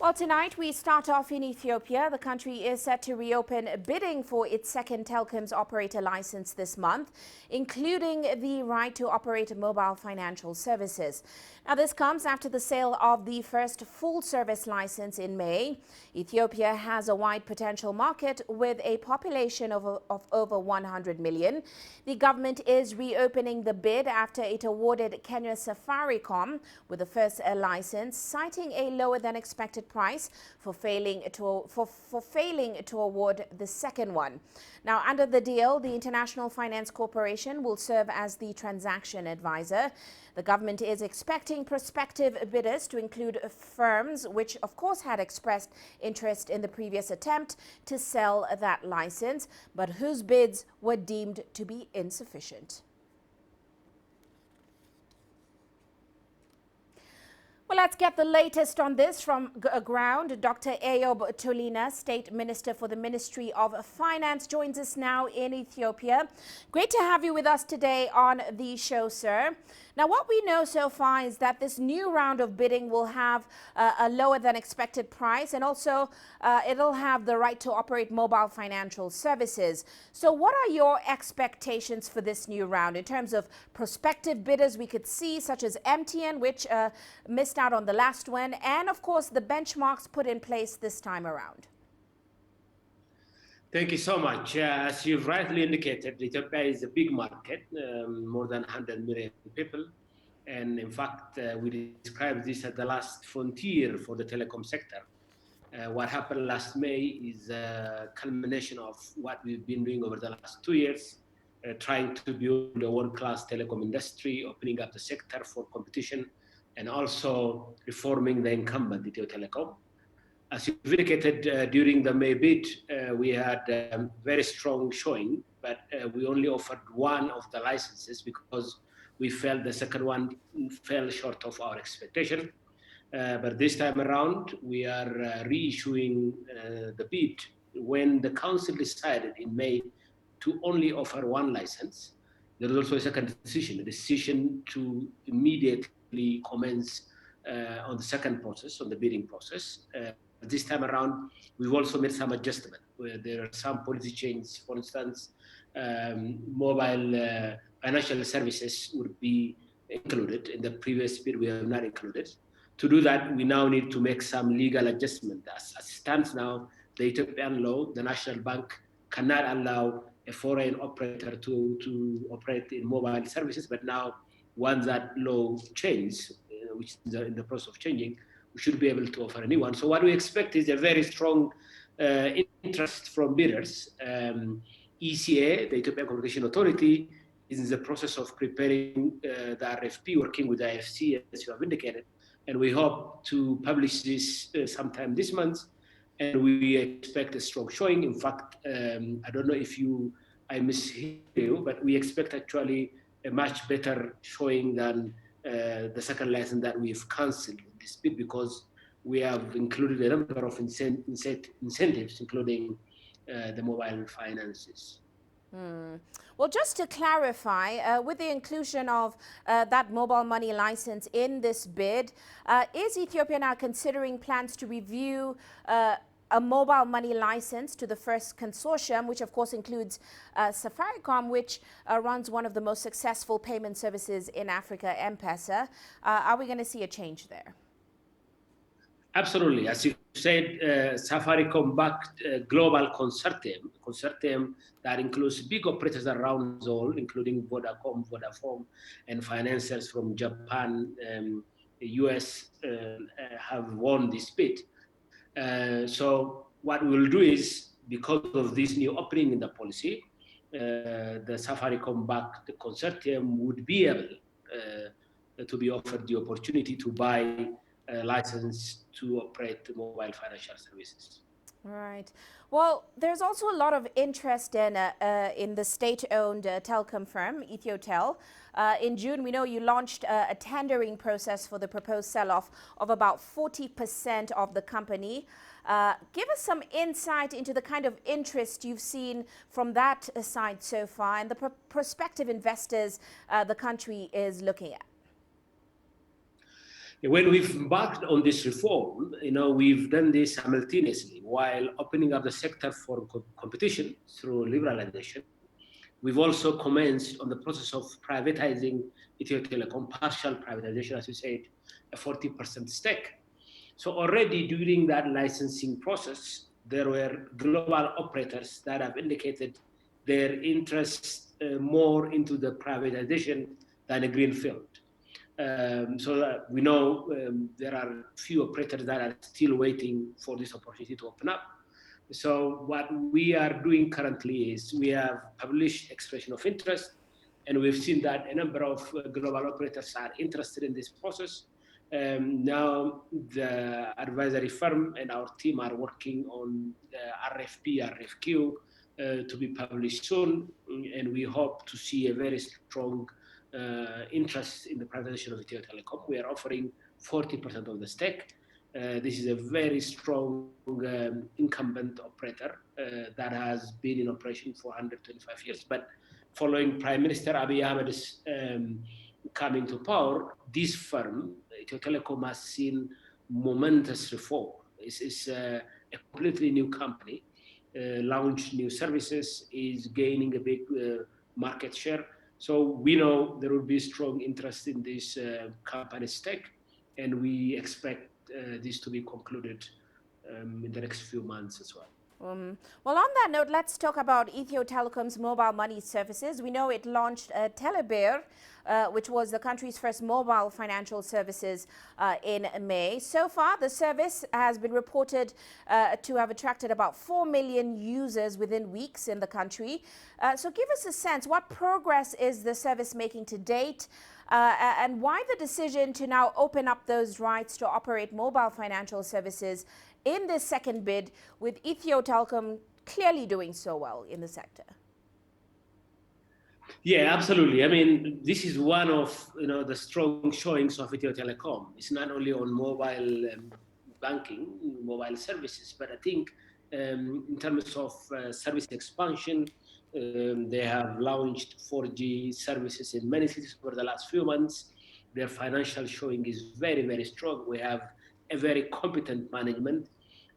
Well, tonight we start off in Ethiopia. The country is set to reopen bidding for its second telecoms operator license this month, including the right to operate mobile financial services. Now, this comes after the sale of the first full-service license in May. Ethiopia has a wide potential market with a population of over 100 million. The government is reopening the bid after it awarded Kenya's Safaricom with the first license, citing a lower than expected price for failing to award the second one. Now, under the deal, the International Finance Corporation will serve as the transaction advisor. The government is expecting prospective bidders to include firms which, of course, had expressed interest in the previous attempt to sell that license, but whose bids were deemed to be insufficient. Well, let's get the latest on this from ground. Dr. Eyob Tolina, State Minister for the Ministry of Finance, joins us now in Ethiopia. Great to have you with us today on the show, sir. Now, what we know so far is that this new round of bidding will have a lower than expected price, and also it'll have the right to operate mobile financial services. So what are your expectations for this new round in terms of prospective bidders we could see, such as MTN, which missed out on the last one, and of course the benchmarks put in place this time around? Thank you so much. As you've rightly indicated, Ethiopia is a big market, more than 100 million people. And in fact, we describe this as the last frontier for the telecom sector. What happened last May is a culmination of what we've been doing over the last 2 years, trying to build a world-class telecom industry, opening up the sector for competition, and also reforming the incumbent Ethiopia Telecom. As you indicated, during the May bid, we had very strong showing, but we only offered one of the licenses because we felt the second one fell short of our expectation. But this time around, we are reissuing the bid when the council decided in May to only offer one license. There was also a second decision, a decision to immediately commence on the second process, on the bidding process. This time around, we've also made some adjustment where there are some policy changes. For instance, mobile financial services would be included. In the previous bid, we have not included. To do that, we now need to make some legal adjustment. As it stands now, the Ethiopian law, the National Bank cannot allow a foreign operator to operate in mobile services, but now once that law changes, which is in the process of changing, we should be able to offer a new one. So what we expect is a very strong interest from bidders. ECA, the Ethiopian Communication Authority, is in the process of preparing the RFP, working with the IFC, as you have indicated, and we hope to publish this sometime this month, and we expect a strong showing. In fact, I don't know if I mishear you, but we expect actually a much better showing than the second license that we've cancelled in this bid, because we have included a number of incentives, including the mobile finances. Well, just to clarify, with the inclusion of that mobile money license in this bid, is Ethiopia now considering plans to review a mobile money license to the first consortium, which of course includes Safaricom, which runs one of the most successful payment services in Africa, M-Pesa? Are we going to see a change there? Absolutely. As you said, Safaricom-backed global consortium that includes big operators around the world, including Vodacom, Vodafone, and financiers from Japan, the US have won this bid. So what we'll do is, because of this new opening in the policy, the Safaricom-backed consortium would be able to be offered the opportunity to buy a license to operate mobile financial services. Right. Well, there's also a lot of interest in the state-owned telecom firm, Ethiotel. In June, we know you launched a tendering process for the proposed sell-off of about 40% of the company. Give us some insight into the kind of interest you've seen from that side so far and the prospective investors the country is looking at. When we've embarked on this reform, we've done this simultaneously while opening up the sector for competition through liberalization. We've also commenced on the process of privatizing Ethiopia Telecom, partial privatization, as you said, a 40% stake. So already during that licensing process, there were global operators that have indicated their interest more into the privatization than a greenfield. So we know there are few operators that are still waiting for this opportunity to open up. So what we are doing currently is we have published expression of interest, and we've seen that a number of global operators are interested in this process. Now the advisory firm and our team are working on the RFP, RFQ to be published soon, and we hope to see a very strong interest in the privatization of Ethiopia Telecom. We are offering 40% of the stake. This is a very strong incumbent operator that has been in operation for 125 years. But following Prime Minister Abiy Ahmed's coming to power, this firm, Ethiopia Telecom, has seen momentous reform. It's a completely new company, launched new services, is gaining a big market share. So we know there will be strong interest in this company's stake, and we expect this to be concluded in the next few months as well. Well, on that note, let's talk about Ethiopia Telecom's mobile money services. We know it launched Telebear, which was the country's first mobile financial services in May. So far, the service has been reported to have attracted about 4 million users within weeks in the country. So give us a sense, what progress is the service making to date? And why the decision to now open up those rights to operate mobile financial services in this second bid, with Ethiopia Telecom clearly doing so well in the sector? Yeah, absolutely. I mean, this is one of the strong showings of Ethiopia Telecom. It's not only on mobile banking, mobile services, but I think in terms of service expansion, they have launched 4G services in many cities over the last few months. Their financial showing is very, very strong. We have a very competent management,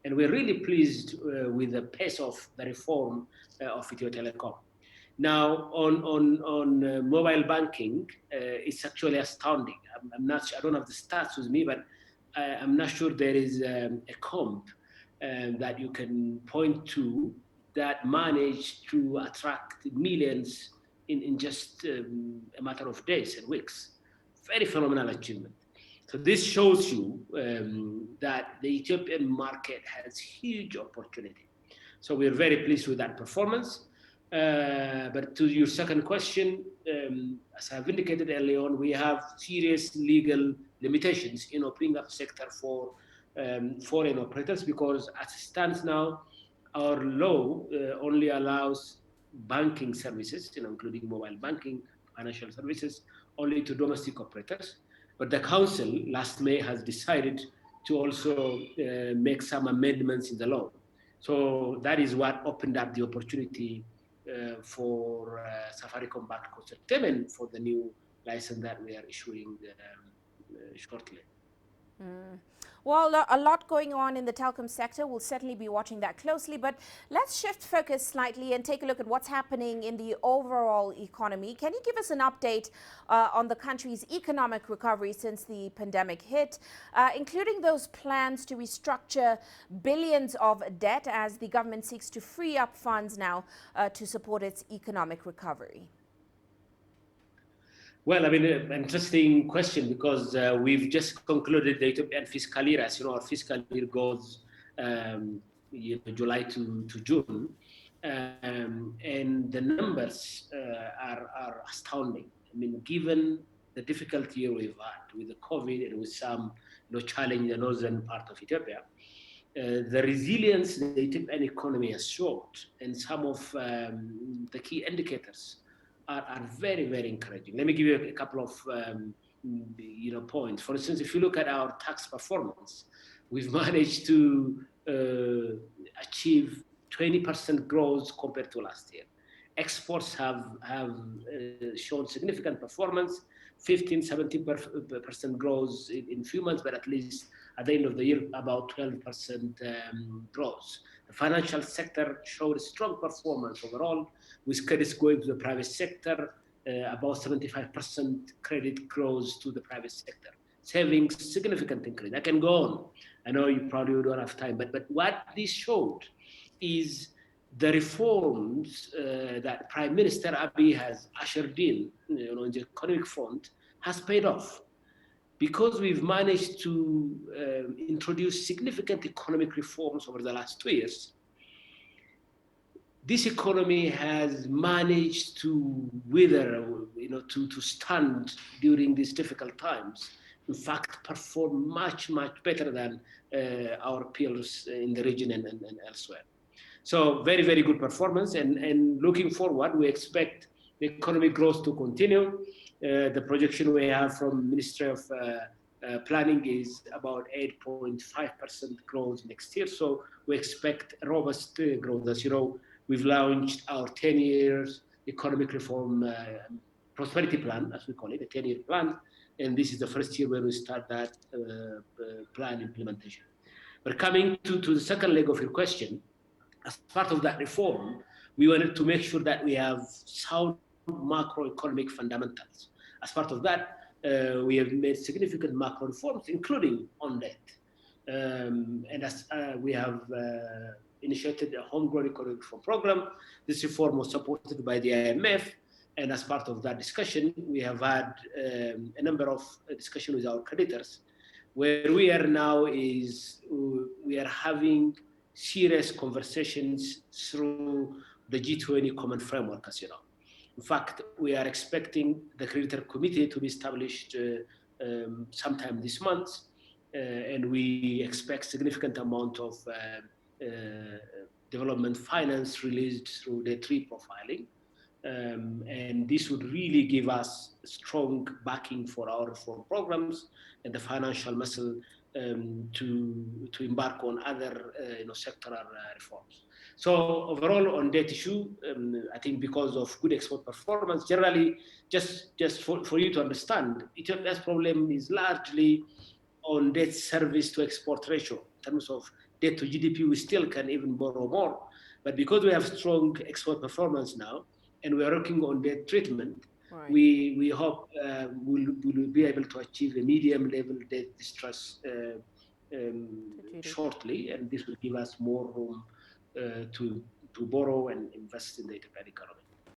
and we're really pleased with the pace of the reform of Ethiopia Telecom. Now, on mobile banking, it's actually astounding. I'm not sure, I don't have the stats with me, but I'm not sure there is a comp that you can point to that managed to attract millions in just a matter of days and weeks. Very phenomenal achievement. So this shows you that the Ethiopian market has huge opportunity. So we're very pleased with that performance. But to your second question, as I've indicated early on, we have serious legal limitations in opening up sector for foreign operators, because as it stands now, our law only allows banking services, including mobile banking, financial services, only to domestic operators. But the council last May has decided to also make some amendments in the law. So that is what opened up the opportunity for Safaricom backed consortium for the new license that we are issuing shortly. Well, a lot going on in the telecom sector. We'll certainly be watching that closely. But let's shift focus slightly and take a look at what's happening in the overall economy. Can you give us an update on the country's economic recovery since the pandemic hit, including those plans to restructure billions of debt as the government seeks to free up funds now to support its economic recovery? Well, I mean, an interesting question, because we've just concluded the Ethiopian fiscal year. As you know, our fiscal year goes July to June, and the numbers are astounding. I mean, given the difficult year we've had with the COVID and with some challenge in the northern part of Ethiopia, the resilience the Ethiopian economy has showed, and some of the key indicators are very, very encouraging. Let me give you a couple of points. For instance, if you look at our tax performance, we've managed to achieve 20% growth compared to last year. Exports have shown significant performance. 15-17% growth in few months, but at least at the end of the year, about 12% growth. The financial sector showed a strong performance overall, with credits going to the private sector, about 75% credit growth to the private sector. Savings, significant increase. I can go on. I know you probably don't have time, but what this showed is the reforms that Prime Minister Abiy has ushered in, in the economic front, has paid off, because we've managed to introduce significant economic reforms over the last 2 years. This economy has managed to wither, to stand during these difficult times. In fact, perform much better than our peers in the region and elsewhere. So very, very good performance. And looking forward, we expect the economic growth to continue. The projection we have from Ministry of Planning is about 8.5% growth next year. So we expect robust growth. As you know, we've launched our 10 years economic reform prosperity plan, as we call it, a 10-year plan. And this is the first year where we start that plan implementation. But coming to the second leg of your question, as part of that reform, we wanted to make sure that we have sound macroeconomic fundamentals. As part of that, we have made significant macro reforms, including on debt. And as we have initiated a homegrown economic reform program, this reform was supported by the IMF. And as part of that discussion, we have had a number of discussions with our creditors. Where we are now is we are having serious conversations through the G20 common framework, as you know. In fact, we are expecting the creditor committee to be established sometime this month, and we expect significant amount of development finance released through the debt reprofiling. And this would really give us strong backing for our reform programs and the financial muscle to embark on other sectoral reforms. So overall on debt issue, I think because of good export performance, generally, just for you to understand, Ethiopia's problem is largely on debt service to export ratio. In terms of debt to GDP, we still can even borrow more. But because we have strong export performance now, and we are working on debt treatment, right, we hope we'll be able to achieve a medium level debt distress shortly, and this will give us more room to borrow and invest in the Ethiopian economy.